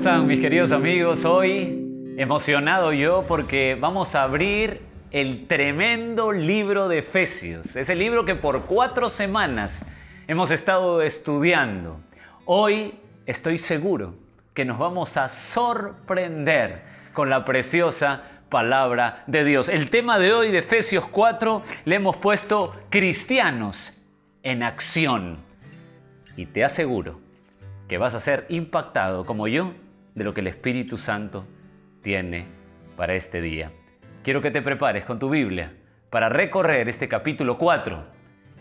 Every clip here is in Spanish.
están mis queridos amigos? Hoy emocionado yo porque vamos a abrir el tremendo libro de Efesios. Ese libro que por 4 semanas hemos estado estudiando. Hoy estoy seguro que nos vamos a sorprender con la preciosa palabra de Dios. El tema de hoy de Efesios 4 le hemos puesto cristianos en acción. Y te aseguro que vas a ser impactado como yo de lo que el Espíritu Santo tiene para este día. Quiero que te prepares con tu Biblia para recorrer este capítulo 4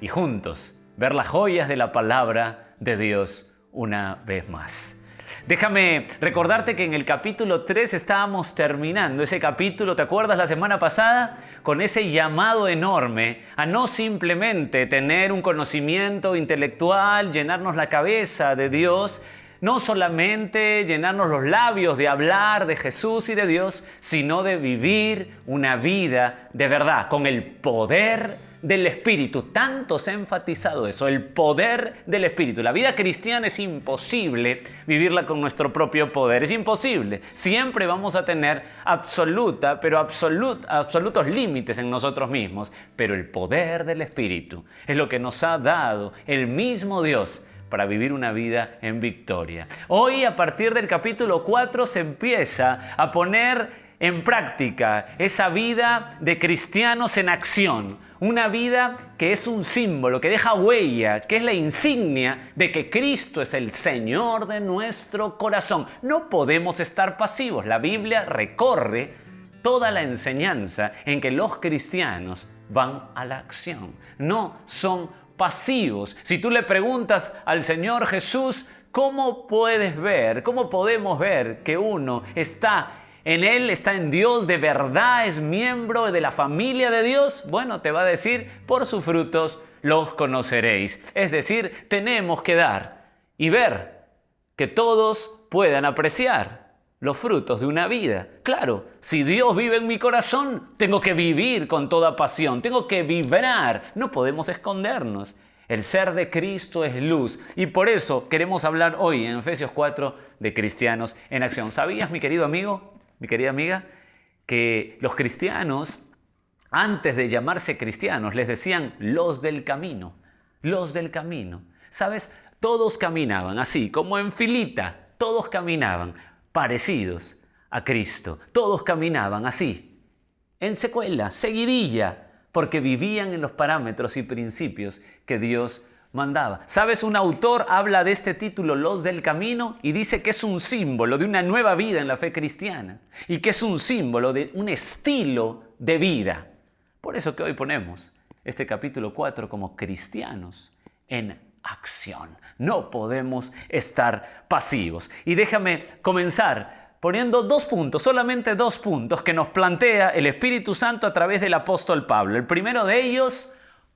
y juntos ver las joyas de la palabra de Dios una vez más. Déjame recordarte que en el capítulo 3 estábamos terminando ese capítulo, ¿te acuerdas la semana pasada? Con ese llamado enorme a no simplemente tener un conocimiento intelectual, llenarnos la cabeza de Dios, no solamente llenarnos los labios de hablar de Jesús y de Dios, sino de vivir una vida de verdad, con el poder del Espíritu. Tanto se ha enfatizado eso, el poder del Espíritu. La vida cristiana es imposible vivirla con nuestro propio poder, es imposible. Siempre vamos a tener absolutos límites en nosotros mismos, pero el poder del Espíritu es lo que nos ha dado el mismo Dios para vivir una vida en victoria. Hoy, a partir del capítulo 4, se empieza a poner en práctica esa vida de cristianos en acción. Una vida que es un símbolo, que deja huella, que es la insignia de que Cristo es el Señor de nuestro corazón. No podemos estar pasivos. La Biblia recorre toda la enseñanza en que los cristianos van a la acción. No son pasivos. Si tú le preguntas al Señor Jesús, ¿cómo podemos ver que uno está en Él, está en Dios, de verdad es miembro de la familia de Dios? Bueno, te va a decir, por sus frutos los conoceréis. Es decir, tenemos que dar y ver que todos puedan apreciar los frutos de una vida. Claro, si Dios vive en mi corazón, tengo que vivir con toda pasión, tengo que vibrar, no podemos escondernos. El ser de Cristo es luz y por eso queremos hablar hoy en Efesios 4 de cristianos en acción. ¿Sabías, mi querido amigo, mi querida amiga, que los cristianos, antes de llamarse cristianos, les decían los del camino? Los del camino. ¿Sabes? Todos caminaban así, como en filita. Todos caminaban parecidos a Cristo. Todos caminaban así, en secuela, seguidilla, porque vivían en los parámetros y principios que Dios mandaba. ¿Sabes? Un autor habla de este título, Los del Camino, y dice que es un símbolo de una nueva vida en la fe cristiana y que es un símbolo de un estilo de vida. Por eso que hoy ponemos este capítulo 4 como cristianos en acción. No podemos estar pasivos. Y déjame comenzar poniendo 2 puntos, solamente 2 puntos que nos plantea el Espíritu Santo a través del apóstol Pablo. El primero de ellos,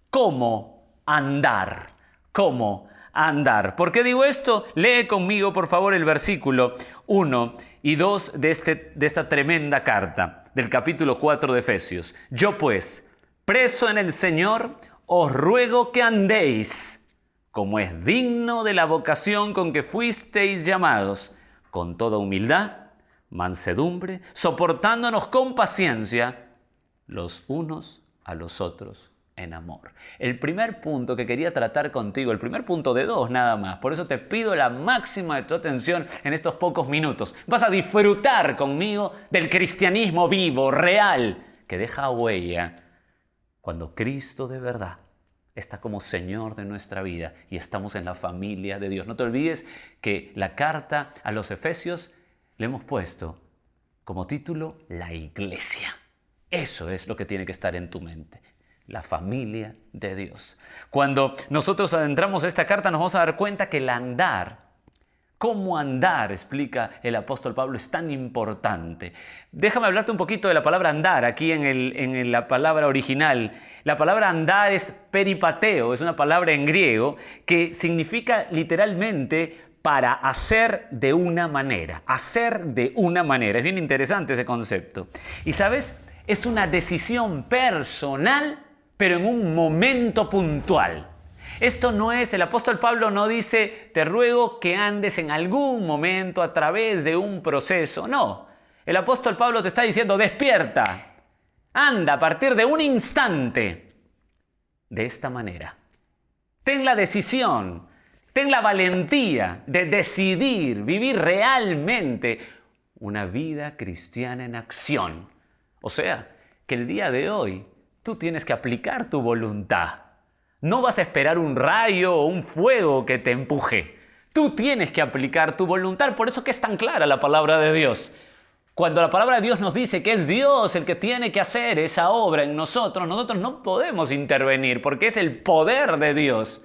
¿cómo andar? ¿Cómo andar? ¿Por qué digo esto? Lee conmigo, por favor, el versículo 1 y 2 de esta tremenda carta del capítulo 4 de Efesios. Yo pues, preso en el Señor, os ruego que andéis como es digno de la vocación con que fuisteis llamados, con toda humildad, mansedumbre, soportándonos con paciencia los unos a los otros en amor. El primer punto que quería tratar contigo, el primer punto de 2 nada más, por eso te pido la máxima de tu atención en estos pocos minutos. Vas a disfrutar conmigo del cristianismo vivo, real, que deja huella cuando Cristo de verdad está como Señor de nuestra vida y estamos en la familia de Dios. No te olvides que la carta a los Efesios le hemos puesto como título La Iglesia. Eso es lo que tiene que estar en tu mente. La familia de Dios. Cuando nosotros adentramos esta carta nos vamos a dar cuenta que el andar, cómo andar, explica el apóstol Pablo, es tan importante. Déjame hablarte un poquito de la palabra andar aquí en la palabra original. La palabra andar es peripateo, es una palabra en griego que significa literalmente para hacer de una manera. Hacer de una manera. Es bien interesante ese concepto. Y ¿sabes? Es una decisión personal, pero en un momento puntual. Esto no es, el apóstol Pablo no dice, te ruego que andes en algún momento a través de un proceso. No, el apóstol Pablo te está diciendo, despierta, anda a partir de un instante de esta manera. Ten la decisión, ten la valentía de decidir vivir realmente una vida cristiana en acción. O sea, que el día de hoy tú tienes que aplicar tu voluntad. No vas a esperar un rayo o un fuego que te empuje. Tú tienes que aplicar tu voluntad. Por eso que es tan clara la palabra de Dios. Cuando la palabra de Dios nos dice que es Dios el que tiene que hacer esa obra en nosotros, nosotros no podemos intervenir porque es el poder de Dios.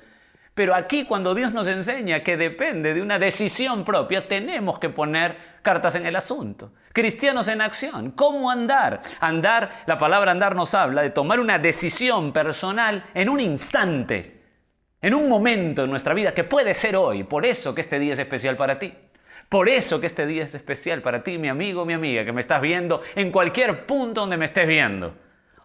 Pero aquí cuando Dios nos enseña que depende de una decisión propia, tenemos que poner cartas en el asunto. Cristianos en acción. ¿Cómo andar? Andar, la palabra andar nos habla de tomar una decisión personal en un instante, en un momento en nuestra vida que puede ser hoy. Por eso que este día es especial para ti. Por eso que este día es especial para ti, mi amigo, mi amiga, que me estás viendo en cualquier punto donde me estés viendo.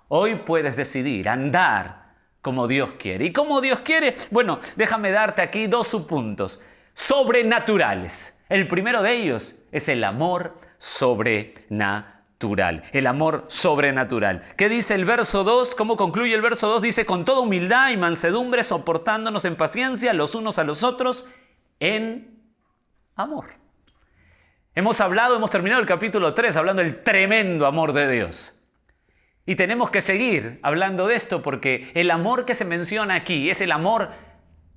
Hoy puedes decidir andar como Dios quiere. ¿Y cómo Dios quiere? Bueno, déjame darte aquí dos subpuntos sobrenaturales. El primero de ellos es el amor sobrenatural. El amor sobrenatural. ¿Qué dice el verso 2? ¿Cómo concluye el verso 2? Dice, con toda humildad y mansedumbre, soportándonos en paciencia los unos a los otros en amor. Hemos terminado el capítulo 3 hablando del tremendo amor de Dios. Y tenemos que seguir hablando de esto porque el amor que se menciona aquí es el amor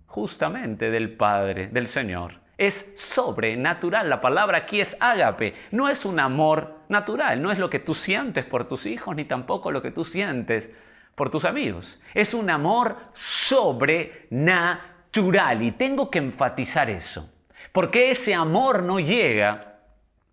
justamente del Padre, del Señor. Es sobrenatural. La palabra aquí es ágape. No es un amor natural. No es lo que tú sientes por tus hijos ni tampoco lo que tú sientes por tus amigos. Es un amor sobrenatural. Y tengo que enfatizar eso. Porque ese amor no llega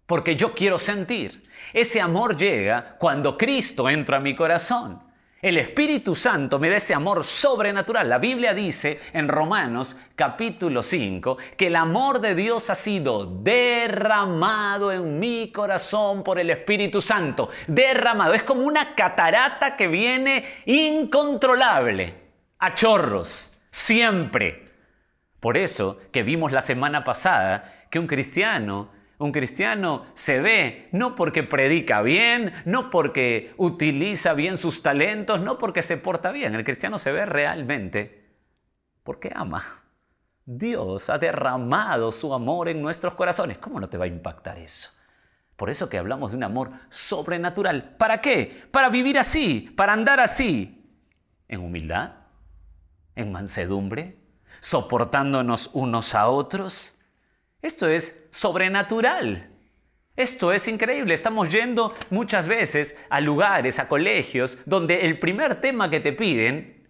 porque yo quiero sentir. Ese amor llega cuando Cristo entra a mi corazón. El Espíritu Santo me da ese amor sobrenatural. La Biblia dice en Romanos capítulo 5 que el amor de Dios ha sido derramado en mi corazón por el Espíritu Santo. Derramado. Es como una catarata que viene incontrolable, a chorros, siempre. Por eso que vimos la semana pasada que un cristiano se ve no porque predica bien, no porque utiliza bien sus talentos, no porque se porta bien. El cristiano se ve realmente porque ama. Dios ha derramado su amor en nuestros corazones. ¿Cómo no te va a impactar eso? Por eso que hablamos de un amor sobrenatural. ¿Para qué? Para vivir así, para andar así. En humildad, en mansedumbre, soportándonos unos a otros. Esto es sobrenatural. Esto es increíble. Estamos yendo muchas veces a lugares, a colegios, donde el primer tema que te piden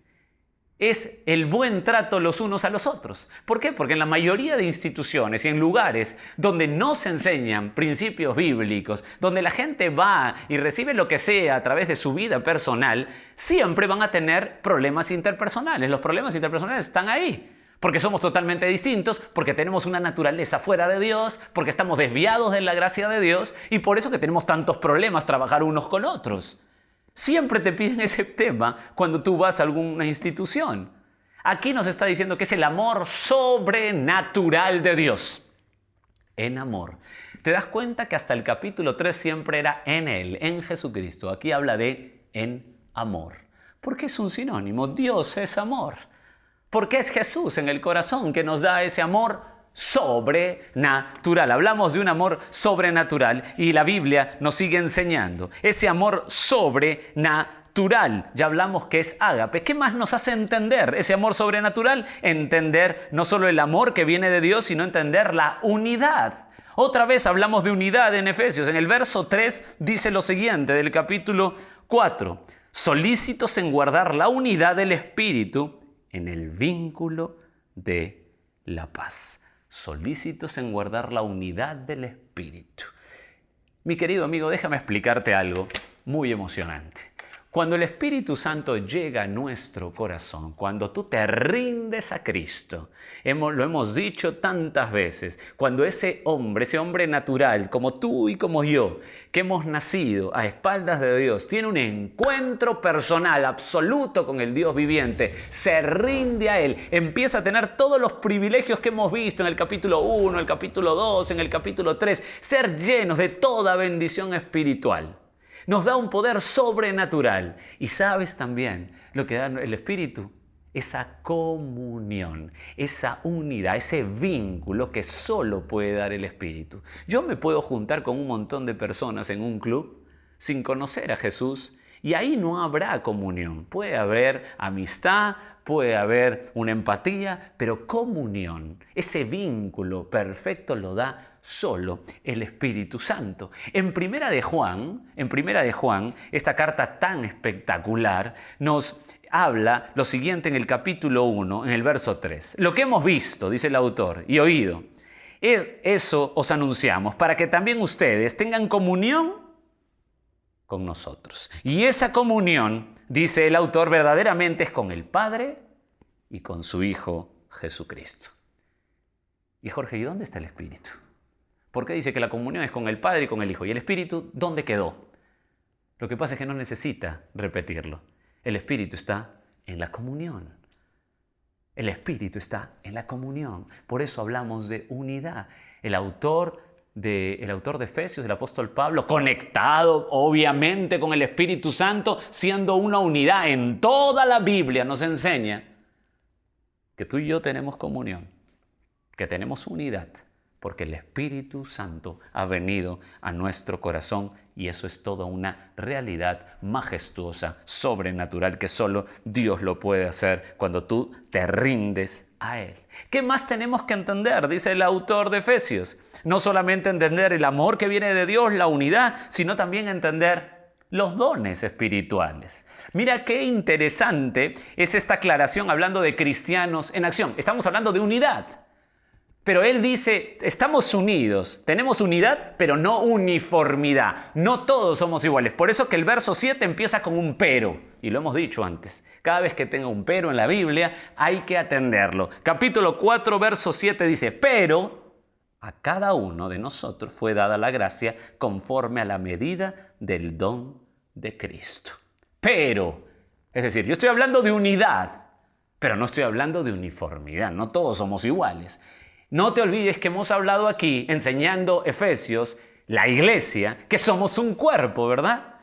es el buen trato los unos a los otros. ¿Por qué? Porque en la mayoría de instituciones y en lugares donde no se enseñan principios bíblicos, donde la gente va y recibe lo que sea a través de su vida personal, siempre van a tener problemas interpersonales. Los problemas interpersonales están ahí. Porque somos totalmente distintos, porque tenemos una naturaleza fuera de Dios, porque estamos desviados de la gracia de Dios y por eso que tenemos tantos problemas trabajar unos con otros. Siempre te piden ese tema cuando tú vas a alguna institución. Aquí nos está diciendo que es el amor sobrenatural de Dios. En amor. ¿Te das cuenta que hasta el capítulo 3 siempre era en Él, en Jesucristo? Aquí habla de en amor. Porque es un sinónimo. Dios es amor. Porque es Jesús en el corazón que nos da ese amor sobrenatural. Hablamos de un amor sobrenatural y la Biblia nos sigue enseñando. Ese amor sobrenatural, ya hablamos que es ágape. ¿Qué más nos hace entender ese amor sobrenatural? Entender no solo el amor que viene de Dios, sino entender la unidad. Otra vez hablamos de unidad en Efesios. En el verso 3 dice lo siguiente del capítulo 4. Solícitos en guardar la unidad del Espíritu en el vínculo de la paz. Solícitos en guardar la unidad del Espíritu. Mi querido amigo, déjame explicarte algo muy emocionante. Cuando el Espíritu Santo llega a nuestro corazón, cuando tú te rindes a Cristo, lo hemos dicho tantas veces, cuando ese hombre natural, como tú y como yo, que hemos nacido a espaldas de Dios, tiene un encuentro personal absoluto con el Dios viviente, se rinde a Él, empieza a tener todos los privilegios que hemos visto en el capítulo 1, el capítulo 2, en el capítulo 3, ser llenos de toda bendición espiritual. Nos da un poder sobrenatural. Y sabes también lo que da el Espíritu, esa comunión, esa unidad, ese vínculo que solo puede dar el Espíritu. Yo me puedo juntar con un montón de personas en un club sin conocer a Jesús y ahí no habrá comunión. Puede haber amistad, puede haber una empatía, pero comunión, ese vínculo perfecto lo da solo el Espíritu Santo. En Primera de Juan, esta carta tan espectacular, nos habla lo siguiente en el capítulo 1, en el verso 3. Lo que hemos visto, dice el autor, y oído, eso os anunciamos, para que también ustedes tengan comunión con nosotros. Y esa comunión, dice el autor, verdaderamente es con el Padre y con su Hijo Jesucristo. Y Jorge, ¿y dónde está el Espíritu? ¿Por qué dice que la comunión es con el Padre y con el Hijo? ¿Y el Espíritu dónde quedó? Lo que pasa es que no necesita repetirlo. El Espíritu está en la comunión. El Espíritu está en la comunión. Por eso hablamos de unidad. El autor de Efesios, el apóstol Pablo, conectado obviamente con el Espíritu Santo, siendo una unidad en toda la Biblia, nos enseña que tú y yo tenemos comunión, que tenemos unidad. Porque el Espíritu Santo ha venido a nuestro corazón y eso es toda una realidad majestuosa, sobrenatural, que solo Dios lo puede hacer cuando tú te rindes a Él. ¿Qué más tenemos que entender? Dice el autor de Efesios. No solamente entender el amor que viene de Dios, la unidad, sino también entender los dones espirituales. Mira qué interesante es esta aclaración hablando de cristianos en acción. Estamos hablando de unidad. Pero él dice, estamos unidos, tenemos unidad, pero no uniformidad. No todos somos iguales. Por eso que el verso 7 empieza con un pero. Y lo hemos dicho antes. Cada vez que tenga un pero en la Biblia, hay que atenderlo. Capítulo 4, verso 7 dice, pero a cada uno de nosotros fue dada la gracia conforme a la medida del don de Cristo. Pero, es decir, yo estoy hablando de unidad, pero no estoy hablando de uniformidad. No todos somos iguales. No te olvides que hemos hablado aquí, enseñando Efesios, la iglesia, que somos un cuerpo, ¿verdad?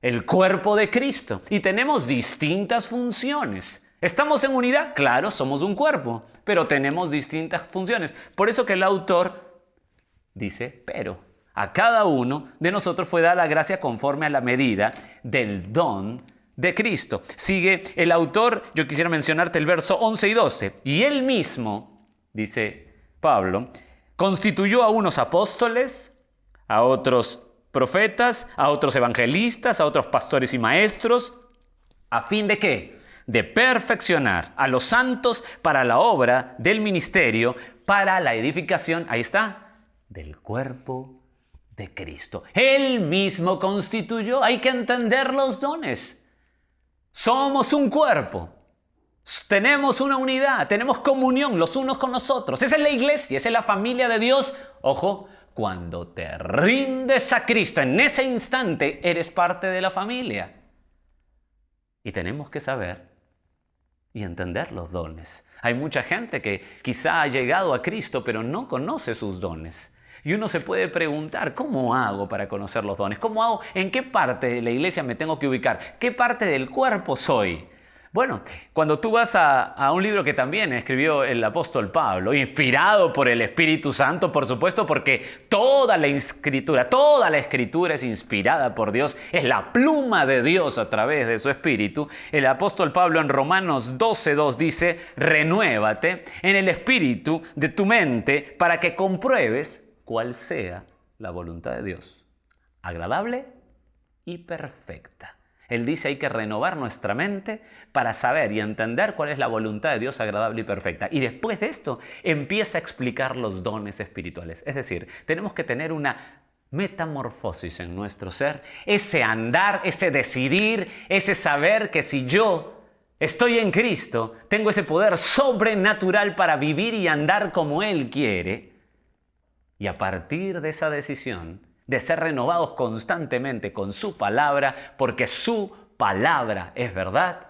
El cuerpo de Cristo. Y tenemos distintas funciones. ¿Estamos en unidad? Claro, somos un cuerpo, pero tenemos distintas funciones. Por eso que el autor dice, pero a cada uno de nosotros fue dada la gracia conforme a la medida del don de Cristo. Sigue el autor, yo quisiera mencionarte el verso 11 y 12. Y él mismo, dice Pablo, constituyó a unos apóstoles, a otros profetas, a otros evangelistas, a otros pastores y maestros, ¿a fin de qué? De perfeccionar a los santos para la obra del ministerio, para la edificación, ahí está, del cuerpo de Cristo. Él mismo constituyó, hay que entender los dones. Somos un cuerpo. Tenemos una unidad, tenemos comunión los unos con los otros. Esa es la iglesia, esa es la familia de Dios. Ojo, cuando te rindes a Cristo, en ese instante eres parte de la familia. Y tenemos que saber y entender los dones. Hay mucha gente que quizá ha llegado a Cristo, pero no conoce sus dones. Y uno se puede preguntar, ¿cómo hago para conocer los dones? ¿Cómo hago? ¿En qué parte de la iglesia me tengo que ubicar? ¿Qué parte del cuerpo soy? Bueno, cuando tú vas a un libro que también escribió el apóstol Pablo, inspirado por el Espíritu Santo, por supuesto, porque toda la escritura es inspirada por Dios, es la pluma de Dios a través de su Espíritu. El apóstol Pablo en Romanos 12:2 dice, renuévate en el espíritu de tu mente para que compruebes cuál sea la voluntad de Dios, agradable y perfecta. Él dice hay que renovar nuestra mente para saber y entender cuál es la voluntad de Dios agradable y perfecta. Y después de esto empieza a explicar los dones espirituales. Es decir, tenemos que tener una metamorfosis en nuestro ser, ese andar, ese decidir, ese saber que si yo estoy en Cristo, tengo ese poder sobrenatural para vivir y andar como Él quiere. Y a partir de esa decisión, de ser renovados constantemente con su palabra, porque su palabra es verdad,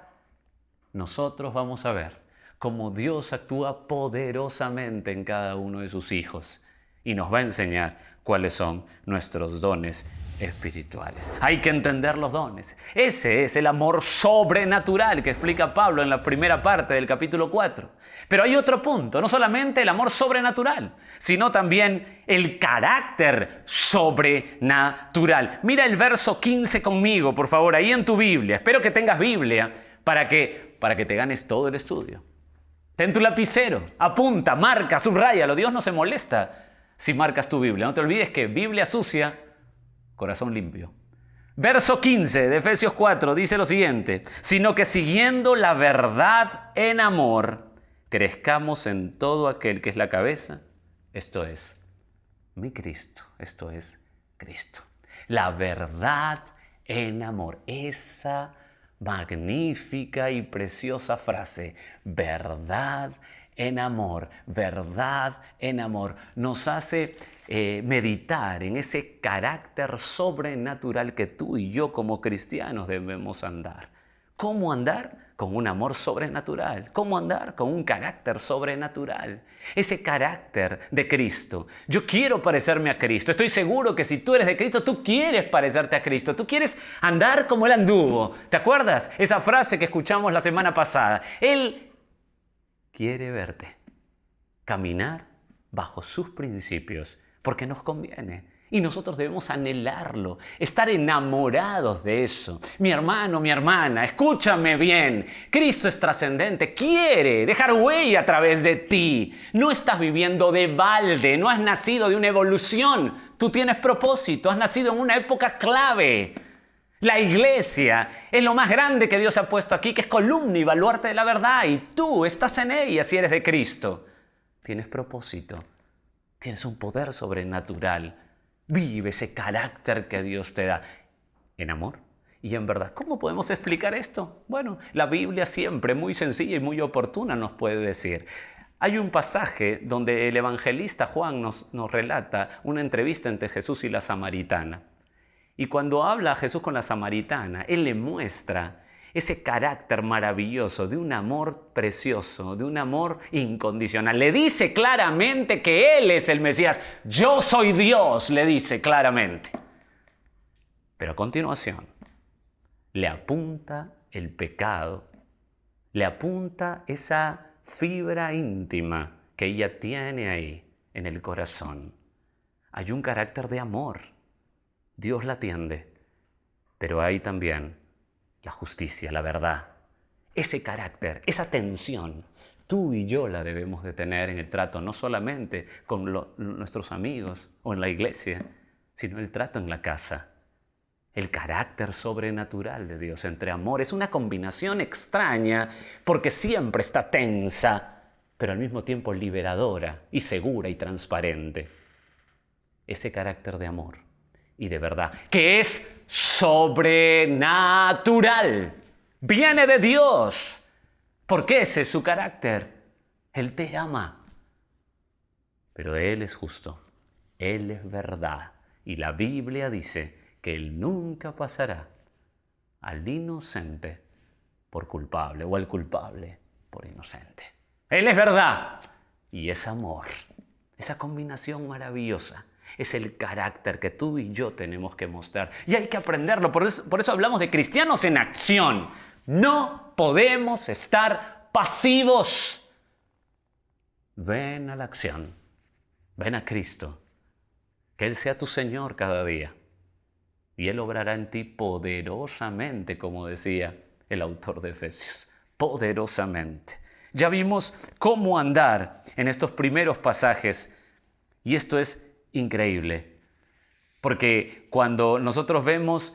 nosotros vamos a ver cómo Dios actúa poderosamente en cada uno de sus hijos y nos va a enseñar cuáles son nuestros dones espirituales. Hay que entender los dones. Ese es el amor sobrenatural que explica Pablo en la primera parte del capítulo 4. Pero hay otro punto, no solamente el amor sobrenatural, sino también el carácter sobrenatural. Mira el verso 15 conmigo, por favor, ahí en tu Biblia. Espero que tengas Biblia para que te ganes todo el estudio. Ten tu lapicero, apunta, marca, subráyalo. Dios no se molesta si marcas tu Biblia. No te olvides que Biblia sucia, corazón limpio. Verso 15 de Efesios 4 dice lo siguiente: sino que siguiendo la verdad en amor, crezcamos en todo aquel que es la cabeza, esto es mi Cristo, esto es Cristo. La verdad en amor, esa magnífica y preciosa frase, verdad en amor, verdad en amor, nos hace meditar en ese carácter sobrenatural que tú y yo como cristianos debemos andar. ¿Cómo andar? Con un amor sobrenatural. ¿Cómo andar? Con un carácter sobrenatural. Ese carácter de Cristo. Yo quiero parecerme a Cristo. Estoy seguro que si tú eres de Cristo, tú quieres parecerte a Cristo. Tú quieres andar como Él anduvo. ¿Te acuerdas? Esa frase que escuchamos la semana pasada. Él quiere verte caminar bajo sus principios porque nos conviene. Y nosotros debemos anhelarlo, estar enamorados de eso. Mi hermano, mi hermana, escúchame bien. Cristo es trascendente, quiere dejar huella a través de ti. No estás viviendo de balde, no has nacido de una evolución. Tú tienes propósito, has nacido en una época clave. La iglesia es lo más grande que Dios ha puesto aquí, que es columna y baluarte de la verdad. Y tú estás en ella si eres de Cristo. Tienes propósito, tienes un poder sobrenatural. Vive ese carácter que Dios te da en amor y en verdad. ¿Cómo podemos explicar esto? Bueno, la Biblia siempre muy sencilla y muy oportuna nos puede decir. Hay un pasaje donde el evangelista Juan nos relata una entrevista entre Jesús y la samaritana. Y cuando habla Jesús con la samaritana, Él le muestra ese carácter maravilloso de un amor precioso, de un amor incondicional. Le dice claramente que Él es el Mesías. Yo soy Dios, le dice claramente. Pero a continuación, le apunta el pecado, le apunta esa fibra íntima que ella tiene ahí en el corazón. Hay un carácter de amor. Dios la atiende, pero hay también la justicia, la verdad. Ese carácter, esa tensión, tú y yo la debemos de tener en el trato, no solamente con nuestros amigos o en la iglesia, sino el trato en la casa. El carácter sobrenatural de Dios entre amor es una combinación extraña porque siempre está tensa, pero al mismo tiempo liberadora y segura y transparente. Ese carácter de amor y de verdad, que es sobrenatural. Viene de Dios. Porque ese es su carácter. Él te ama. Pero Él es justo. Él es verdad. Y la Biblia dice que Él nunca pasará al inocente por culpable o al culpable por inocente. Él es verdad y es amor. Esa combinación maravillosa. Es el carácter que tú y yo tenemos que mostrar. Y hay que aprenderlo. Por eso hablamos de cristianos en acción. No podemos estar pasivos. Ven a la acción. Ven a Cristo. Que Él sea tu Señor cada día. Y Él obrará en ti poderosamente, como decía el autor de Efesios. Poderosamente. Ya vimos cómo andar en estos primeros pasajes. Y esto es increíble, porque cuando nosotros vemos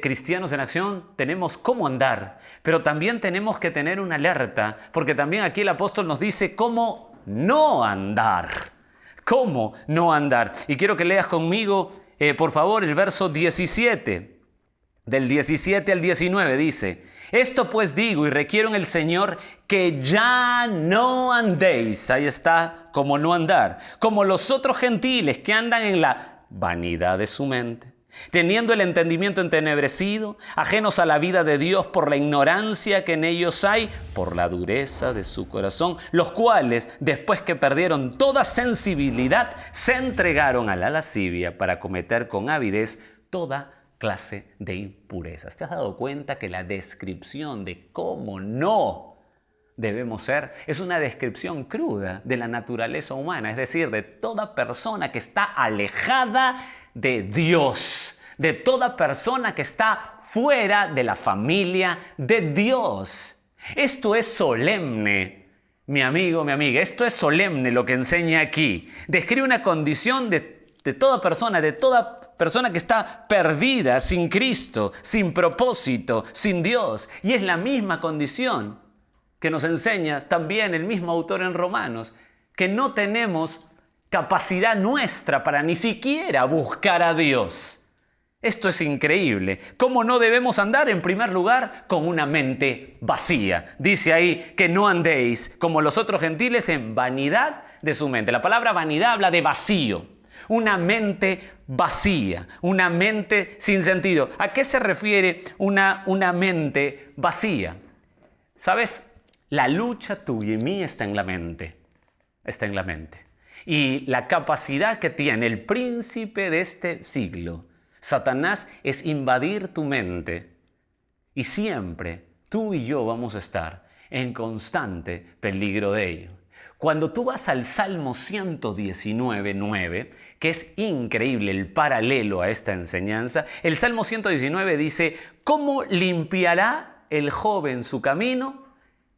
cristianos en acción, tenemos cómo andar, pero también tenemos que tener una alerta, porque también aquí el apóstol nos dice cómo no andar. ¿Cómo no andar? Y quiero que leas conmigo, por favor, el verso 17. Del 17 al 19 dice: esto pues digo y requiero en el Señor que ya no andéis, ahí está, como no andar, como los otros gentiles que andan en la vanidad de su mente, teniendo el entendimiento entenebrecido, ajenos a la vida de Dios por la ignorancia que en ellos hay, por la dureza de su corazón, los cuales, después que perdieron toda sensibilidad, se entregaron a la lascivia para cometer con avidez toda clase de impurezas. ¿Te has dado cuenta que la descripción de cómo no debemos ser es una descripción cruda de la naturaleza humana? Es decir, de toda persona que está alejada de Dios, de toda persona que está fuera de la familia de Dios. Esto es solemne, mi amigo, mi amiga. Esto es solemne lo que enseña aquí. Describe una condición de toda persona que está perdida, sin Cristo, sin propósito, sin Dios. Y es la misma condición que nos enseña también el mismo autor en Romanos, que no tenemos capacidad nuestra para ni siquiera buscar a Dios. Esto es increíble. ¿Cómo no debemos andar? En primer lugar, con una mente vacía. Dice ahí que no andéis como los otros gentiles en vanidad de su mente. La palabra vanidad habla de vacío. Una mente vacía, una mente sin sentido. ¿A qué se refiere una mente vacía? ¿Sabes? La lucha tuya y mía está en la mente. Está en la mente. Y la capacidad que tiene el príncipe de este siglo, Satanás, es invadir tu mente. Y siempre tú y yo vamos a estar en constante peligro de ello. Cuando tú vas al Salmo 119:9, que es increíble el paralelo a esta enseñanza, el Salmo 119 dice: ¿cómo limpiará el joven su camino?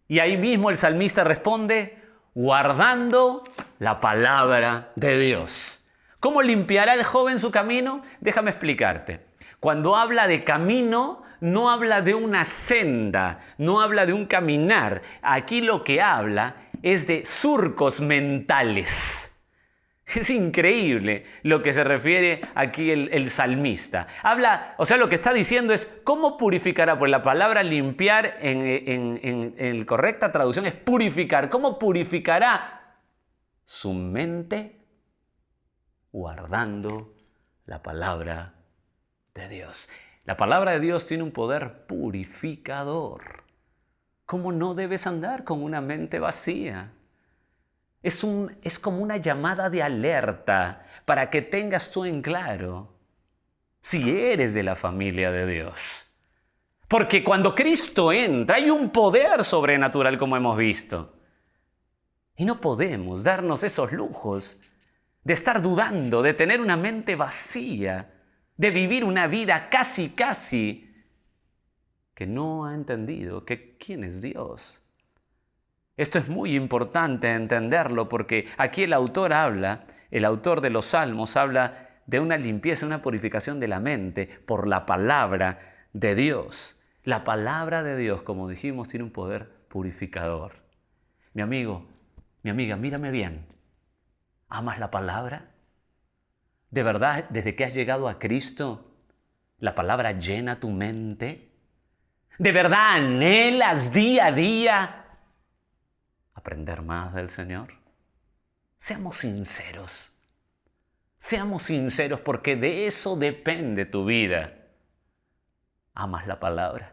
Y ahí mismo el salmista responde: guardando la palabra de Dios. ¿Cómo limpiará el joven su camino? Déjame explicarte. Cuando habla de camino, no habla de una senda, no habla de un caminar. Aquí lo que habla es de surcos mentales. Es increíble lo que se refiere aquí el salmista. Lo que está diciendo es cómo purificará. Pues la palabra limpiar en correcta traducción es purificar. ¿Cómo purificará su mente? Guardando la palabra de Dios. La palabra de Dios tiene un poder purificador. ¿Cómo no debes andar con una mente vacía? Es como una llamada de alerta para que tengas tú en claro si eres de la familia de Dios. Porque cuando Cristo entra hay un poder sobrenatural, como hemos visto. Y no podemos darnos esos lujos de estar dudando, de tener una mente vacía, de vivir una vida casi que no ha entendido que quién es Dios. Esto es muy importante entenderlo porque aquí el autor de los Salmos habla de una limpieza, una purificación de la mente por la palabra de Dios. La palabra de Dios, como dijimos, tiene un poder purificador. Mi amigo, mi amiga, mírame bien. ¿Amas la palabra? ¿De verdad, desde que has llegado a Cristo, la palabra llena tu mente? ¿De verdad anhelas día a día aprender más del Señor? Seamos sinceros. Seamos sinceros porque de eso depende tu vida. ¿Amas la palabra?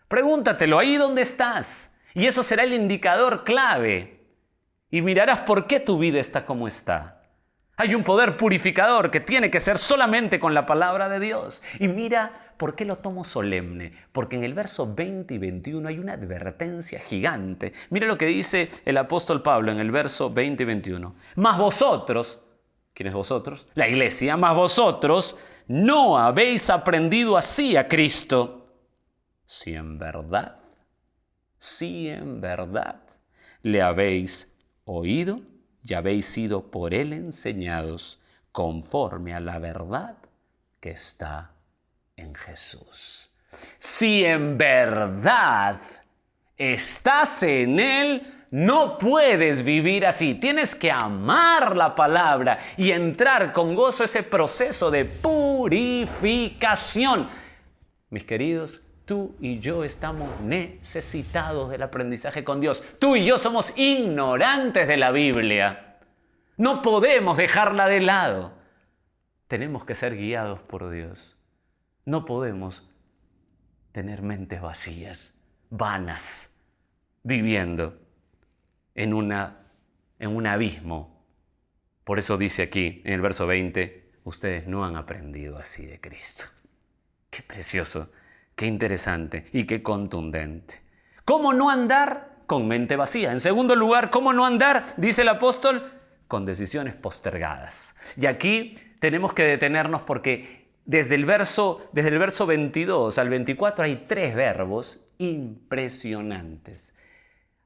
Pregúntatelo ahí donde estás. Y eso será el indicador clave. Y mirarás por qué tu vida está como está. Hay un poder purificador que tiene que ser solamente con la palabra de Dios. Y mira por qué lo tomo solemne. Porque en el verso 20 y 21 hay una advertencia gigante. Mira lo que dice el apóstol Pablo en el verso 20 y 21. Mas vosotros, ¿quién es vosotros? La iglesia. Mas vosotros no habéis aprendido así a Cristo. Si en verdad le habéis oído y habéis sido por él enseñados conforme a la verdad que está en Jesús. Si en verdad estás en él, No puedes vivir así. Tienes que amar la palabra y entrar con gozo ese proceso de purificación. Mis queridos, tú y yo estamos necesitados del aprendizaje con Dios. Tú y yo somos ignorantes de la Biblia. No podemos dejarla de lado. Tenemos que ser guiados por Dios. No podemos tener mentes vacías, vanas, viviendo en un abismo. Por eso dice aquí, en el verso 20, ustedes no han aprendido así de Cristo. Qué precioso, qué interesante y qué contundente. ¿Cómo no andar con mente vacía? En segundo lugar, ¿cómo no andar? Dice el apóstol, con decisiones postergadas. Y aquí tenemos que detenernos porque desde el verso 22 al 24 hay 3 verbos impresionantes.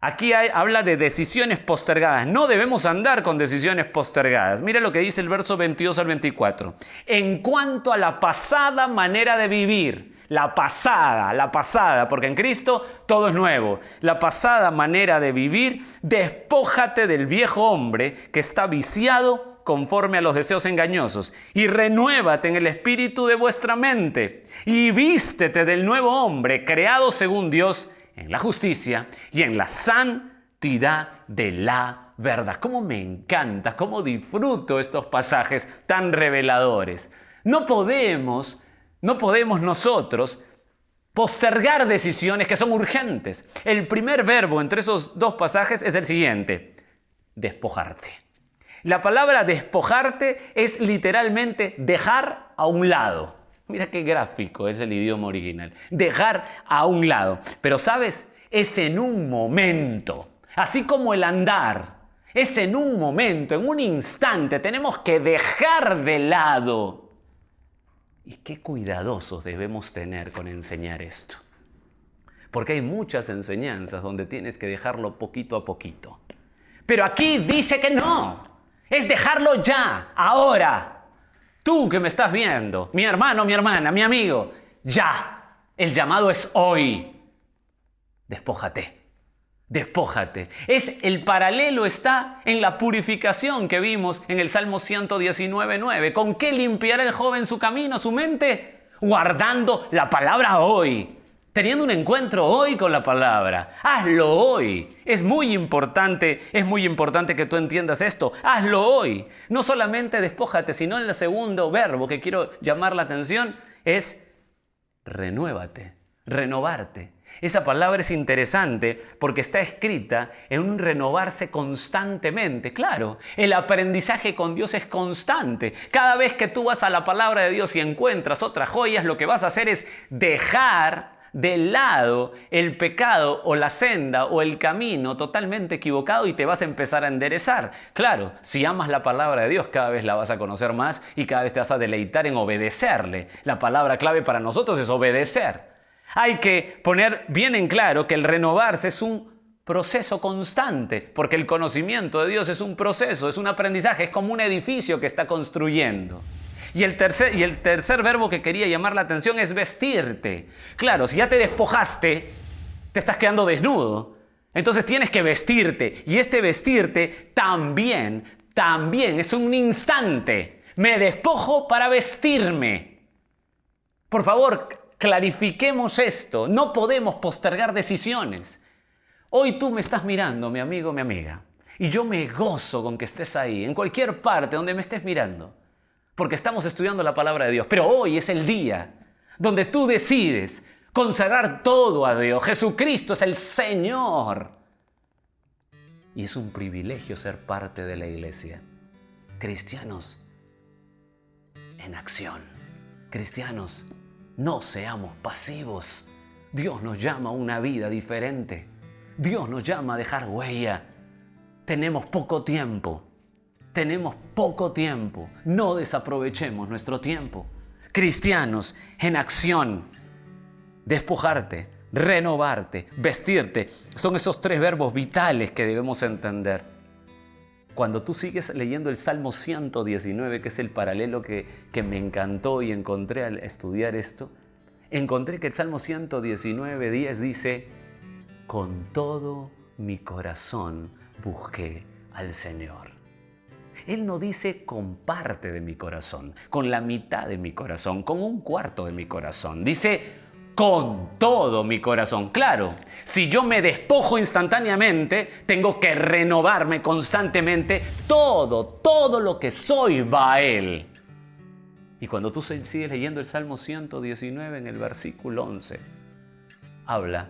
Aquí habla de decisiones postergadas. No debemos andar con decisiones postergadas. Mira lo que dice el verso 22 al 24. En cuanto a la pasada manera de vivir, la pasada, porque en Cristo todo es nuevo. La pasada manera de vivir, despójate del viejo hombre que está viciado conforme a los deseos engañosos y renuévate en el espíritu de vuestra mente y vístete del nuevo hombre creado según Dios en la justicia y en la santidad de la verdad. Cómo me encanta, cómo disfruto estos pasajes tan reveladores. No podemos nosotros postergar decisiones que son urgentes. El primer verbo entre esos 2 pasajes es el siguiente: despojarte. La palabra despojarte es literalmente dejar a un lado. Mira qué gráfico es el idioma original. Dejar a un lado. Pero ¿sabes? Es en un momento. Así como el andar. Es en un momento, en un instante. Tenemos que dejar de lado. Y qué cuidadosos debemos tener con enseñar esto. Porque hay muchas enseñanzas donde tienes que dejarlo poquito a poquito. Pero aquí dice que no. Es dejarlo ya, ahora. Tú que me estás viendo, mi hermano, mi hermana, mi amigo, ya. El llamado es hoy. Despójate. Despójate. El paralelo está en la purificación que vimos en el Salmo 119:9. ¿Con qué limpiará el joven su camino, su mente? Guardando la palabra hoy. Teniendo un encuentro hoy con la palabra. Hazlo hoy. Es muy importante que tú entiendas esto. Hazlo hoy. No solamente despójate, sino en el segundo verbo que quiero llamar la atención es renuévate, renovarte. Esa palabra es interesante porque está escrita en un renovarse constantemente. Claro, el aprendizaje con Dios es constante. Cada vez que tú vas a la palabra de Dios y encuentras otras joyas, lo que vas a hacer es dejar de lado el pecado o la senda o el camino totalmente equivocado y te vas a empezar a enderezar. Claro, si amas la palabra de Dios, cada vez la vas a conocer más y cada vez te vas a deleitar en obedecerle. La palabra clave para nosotros es obedecer. Hay que poner bien en claro que el renovarse es un proceso constante, porque el conocimiento de Dios es un proceso, es un aprendizaje, es como un edificio que está construyendo. Y el tercer verbo que quería llamar la atención es vestirte. Claro, si ya te despojaste, te estás quedando desnudo. Entonces tienes que vestirte. Y este vestirte también es un instante. Me despojo para vestirme. Por favor, clarifiquemos esto. No podemos postergar decisiones. Hoy tú me estás mirando, mi amigo, mi amiga. Y yo me gozo con que estés ahí, en cualquier parte donde me estés mirando. Porque estamos estudiando la palabra de Dios. Pero hoy es el día donde tú decides consagrar todo a Dios. Jesucristo es el Señor. Y es un privilegio ser parte de la iglesia. Cristianos en acción. Cristianos, no seamos pasivos. Dios nos llama a una vida diferente. Dios nos llama a dejar huella. Tenemos poco tiempo. No desaprovechemos nuestro tiempo. Cristianos en acción. Despojarte, renovarte, vestirte. Son esos 3 verbos vitales que debemos entender. Cuando tú sigues leyendo el Salmo 119, que es el paralelo que me encantó y encontré al estudiar esto, encontré que el Salmo 119:10 dice: con todo mi corazón busqué al Señor. Él no dice con parte de mi corazón, con la mitad de mi corazón, con un cuarto de mi corazón. Dice con todo mi corazón. Claro, si yo me despojo instantáneamente, tengo que renovarme constantemente. Todo lo que soy va a Él. Y cuando tú sigues leyendo el Salmo 119 en el versículo 11, habla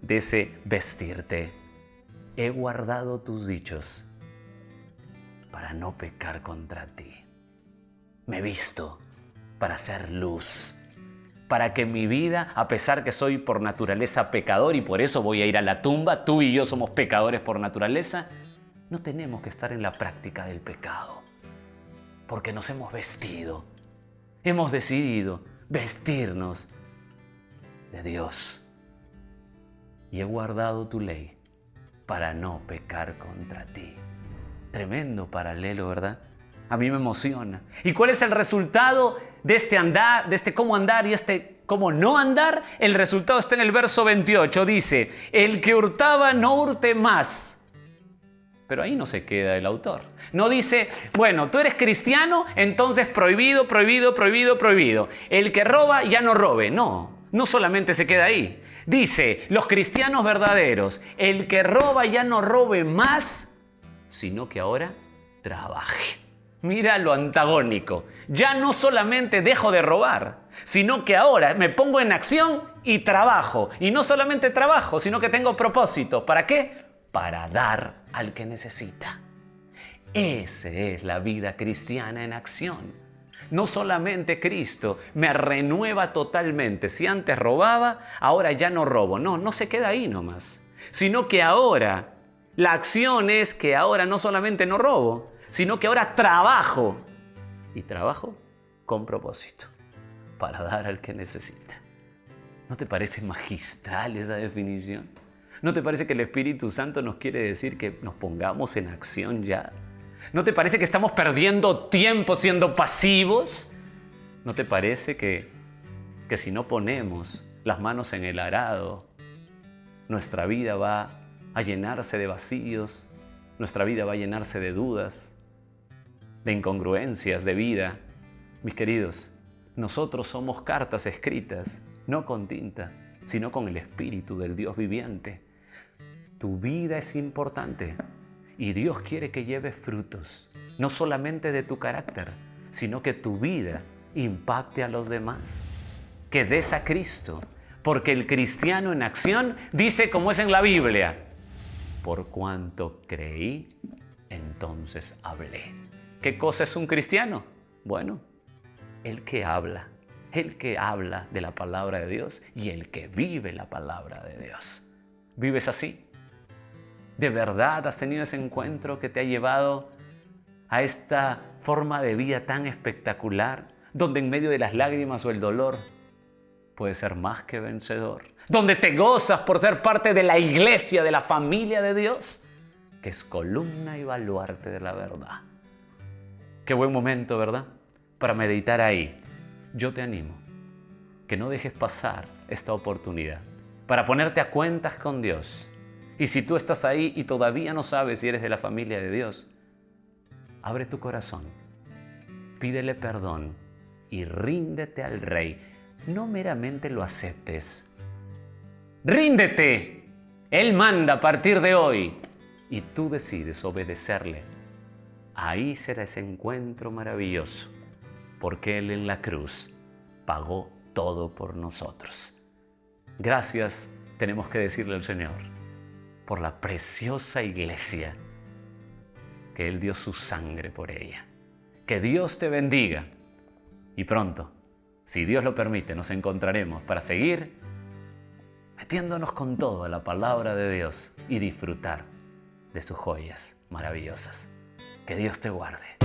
de ese vestirte. He guardado tus dichos para no pecar contra ti. Me he visto para hacer luz, para que mi vida, a pesar que soy por naturaleza pecador y por eso voy a ir a la tumba, tú y yo somos pecadores por naturaleza, no tenemos que estar en la práctica del pecado, porque nos hemos vestido, hemos decidido vestirnos de Dios. Y he guardado tu ley para no pecar contra ti. Tremendo paralelo, ¿verdad? A mí me emociona. ¿Y cuál es el resultado de este andar, de este cómo andar y este cómo no andar? El resultado está en el verso 28. Dice, el que hurtaba no hurte más. Pero ahí no se queda el autor. No dice, bueno, tú eres cristiano, entonces prohibido, prohibido, prohibido, prohibido. El que roba ya no robe. No, no solamente se queda ahí. Dice, los cristianos verdaderos, el que roba ya no robe más, sino que ahora trabaje. Mira lo antagónico. Ya no solamente dejo de robar, sino que ahora me pongo en acción y trabajo. Y no solamente trabajo, sino que tengo propósito. ¿Para qué? Para dar al que necesita. Esa es la vida cristiana en acción. No solamente Cristo me renueva totalmente. Si antes robaba, ahora ya no robo. No, no se queda ahí nomás. Sino que ahora la acción es que ahora no solamente no robo, sino que ahora trabajo. Y trabajo con propósito, para dar al que necesita. ¿No te parece magistral esa definición? ¿No te parece que el Espíritu Santo nos quiere decir que nos pongamos en acción ya? ¿No te parece que estamos perdiendo tiempo siendo pasivos? ¿No te parece que si no ponemos las manos en el arado, nuestra vida va a llenarse de vacíos, nuestra vida va a llenarse de dudas, de incongruencias de vida? Mis queridos, nosotros somos cartas escritas, no con tinta, sino con el Espíritu del Dios viviente. Tu vida es importante y Dios quiere que lleves frutos, no solamente de tu carácter, sino que tu vida impacte a los demás, que des a Cristo, porque el cristiano en acción dice como es en la Biblia, por cuanto creí, entonces hablé. ¿Qué cosa es un cristiano? Bueno, el que habla de la palabra de Dios y el que vive la palabra de Dios. ¿Vives así? ¿De verdad has tenido ese encuentro que te ha llevado a esta forma de vida tan espectacular, donde en medio de las lágrimas o el dolor puedes ser más que vencedor? Donde te gozas por ser parte de la iglesia, de la familia de Dios, que es columna y baluarte de la verdad. Qué buen momento, ¿verdad? Para meditar ahí. Yo te animo que no dejes pasar esta oportunidad para ponerte a cuentas con Dios. Y si tú estás ahí y todavía no sabes si eres de la familia de Dios, abre tu corazón, pídele perdón y ríndete al Rey. No meramente lo aceptes. ¡Ríndete! Él manda a partir de hoy y tú decides obedecerle. Ahí será ese encuentro maravilloso, porque Él en la cruz pagó todo por nosotros. Gracias tenemos que decirle al Señor por la preciosa iglesia, que Él dio su sangre por ella. Que Dios te bendiga y pronto, si Dios lo permite, nos encontraremos para seguir metiéndonos con todo a la palabra de Dios y disfrutar de sus joyas maravillosas. Que Dios te guarde.